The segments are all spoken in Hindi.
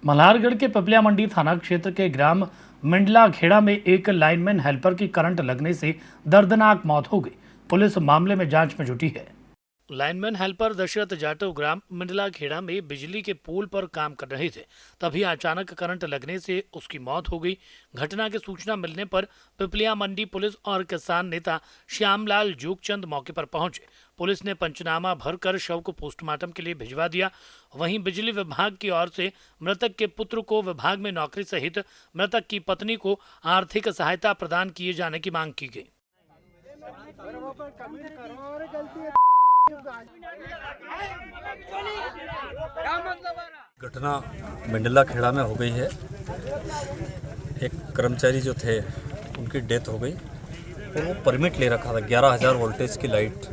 मल्हारगढ़ के पिपलिया मंडी थाना क्षेत्र के ग्राम मंडला खेड़ा में एक लाइनमैन हेल्पर की करंट लगने से दर्दनाक मौत हो गई। पुलिस मामले में जांच में जुटी है। लाइनमैन हेल्पर दशरथ जाटव ग्राम मंडला खेड़ा में बिजली के पोल पर काम कर रहे थे, तभी अचानक करंट लगने से उसकी मौत हो गई। घटना की सूचना मिलने पर पिपलिया मंडी पुलिस और किसान नेता श्यामलाल जोगचंद मौके पर पहुंचे। पुलिस ने पंचनामा भरकर शव को पोस्टमार्टम के लिए भिजवा दिया। वहीं बिजली विभाग की ओर से मृतक के पुत्र को विभाग में नौकरी सहित मृतक की पत्नी को आर्थिक सहायता प्रदान किए जाने की मांग की गई। घटना मंडला खेड़ा में हो गई है। एक कर्मचारी जो थे उनकी डेथ हो गई और वो परमिट ले रखा था 11,000 वोल्टेज की लाइट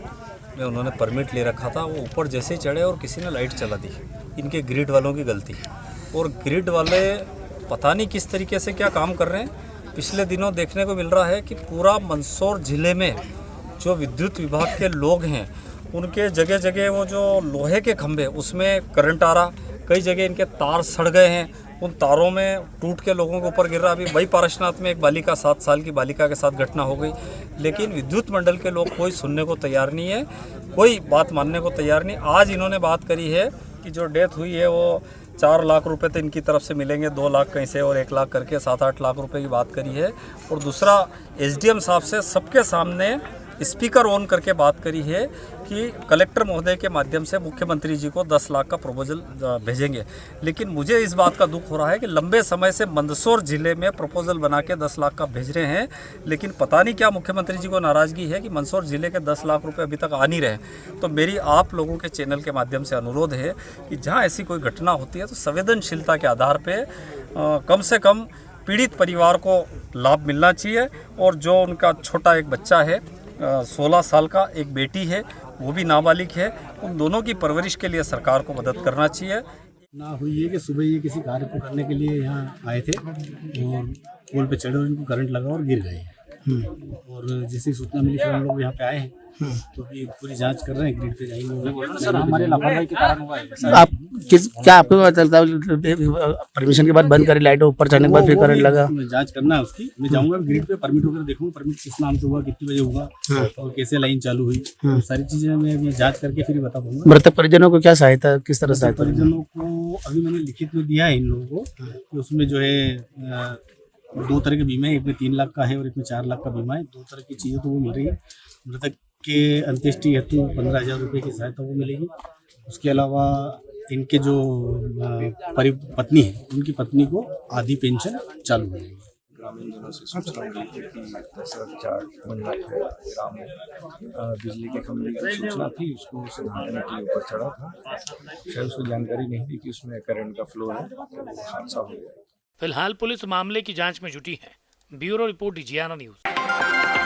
में उन्होंने परमिट ले रखा था। वो ऊपर जैसे ही चढ़े और किसी ने लाइट चला दी। इनके ग्रिड वालों की गलती, और ग्रिड वाले पता नहीं किस तरीके से क्या काम कर रहे हैं। पिछले दिनों देखने को मिल रहा है कि पूरा मंदसौर ज़िले में जो विद्युत विभाग के लोग हैं उनके जगह जगह वो जो लोहे के खंभे उसमें करंट आ रहा, कई जगह इनके तार सड़ गए हैं, उन तारों में टूट के लोगों के ऊपर गिर रहा। अभी वही पारसनाथ में एक बालिका 7 साल की बालिका के साथ घटना हो गई, लेकिन विद्युत मंडल के लोग कोई सुनने को तैयार नहीं है, कोई बात मानने को तैयार नहीं। आज इन्होंने बात करी है कि जो डेथ हुई है वो 4 लाख रुपए तो इनकी तरफ से मिलेंगे, 2 लाख कहीं से और 1 लाख करके 7-8 लाख रुपए की बात करी है। और दूसरा एसडीएम साहब से सबके सामने स्पीकर ऑन करके बात करी है कि कलेक्टर महोदय के माध्यम से मुख्यमंत्री जी को 10 लाख का प्रपोजल भेजेंगे। लेकिन मुझे इस बात का दुख हो रहा है कि लंबे समय से मंदसौर ज़िले में प्रपोजल बना के 10 लाख का भेज रहे हैं, लेकिन पता नहीं क्या मुख्यमंत्री जी को नाराज़गी है कि मंदसौर ज़िले के 10 लाख रुपए अभी तक आ नहीं रहे। तो मेरी आप लोगों के चैनल के माध्यम से अनुरोध है कि जहाँ ऐसी कोई घटना होती है तो संवेदनशीलता के आधार पर कम से कम पीड़ित परिवार को लाभ मिलना चाहिए। और जो उनका छोटा एक बच्चा है 16 साल का, एक बेटी है वो भी नाबालिग है, उन दोनों की परवरिश के लिए सरकार को मदद करना चाहिए। ना हुई है कि सुबह ये किसी कार्य को करने के लिए यहाँ आए थे और पोल पे चढ़े और इनको करंट लगा और गिर गए। और जैसे सूचना मिली फिर हम लोग यहाँ पे आए हैं, तो अभी पूरी जांच कर रहे हैं। ग्रिड पे जाएंगे। सर, हमारे लापरवाही के कारण हुआ है। आप क्या आपको पता चलता है परमिशन के बाद बंद करी लाइट ऊपर चढ़ने के बाद फिर करंट लगा? जांच करना है उसकी। मैं जाऊंगा ग्रिड पे, परमिट वगैरह देखूंगा, परमिट किस नाम से हुआ, कितने बजे हुआ और कैसे लाइन चालू हुई, सारी चीजें मैं अभी जांच करके फिर बता पाऊंगा। मृतक परिजनों को क्या सहायता, किस तरह सहायता? परिजनों को अभी मैंने लिखित में दिया है इन लोगों को कि उसमें जो है 2 तरह के बीमा है, एक में 3 लाख का है और एक में 4 लाख का बीमा है। 2 तरह की चीज़ें तो वो मिल रही है। मृतक के अंत्येष्टि हेतु 15,000 रुपये की सहायता वो मिलेगी। उसके अलावा इनके जो पत्नी है उनकी पत्नी को आधी पेंशन चालू हो जाएगी। ग्रामीण जनों से सूचना मिली थी कि दशरथ जाट मंडला ग्राम में बिजली के खंभे की सूचना थी, उसको सुधारने के लिए ऊपर चढ़ा था। शायद उसको जानकारी नहीं थी कि उसमें करंट का फ्लो है, तो हादसा हो गया। फिलहाल पुलिस मामले की जांच में जुटी है। Bureau report, DGNA news.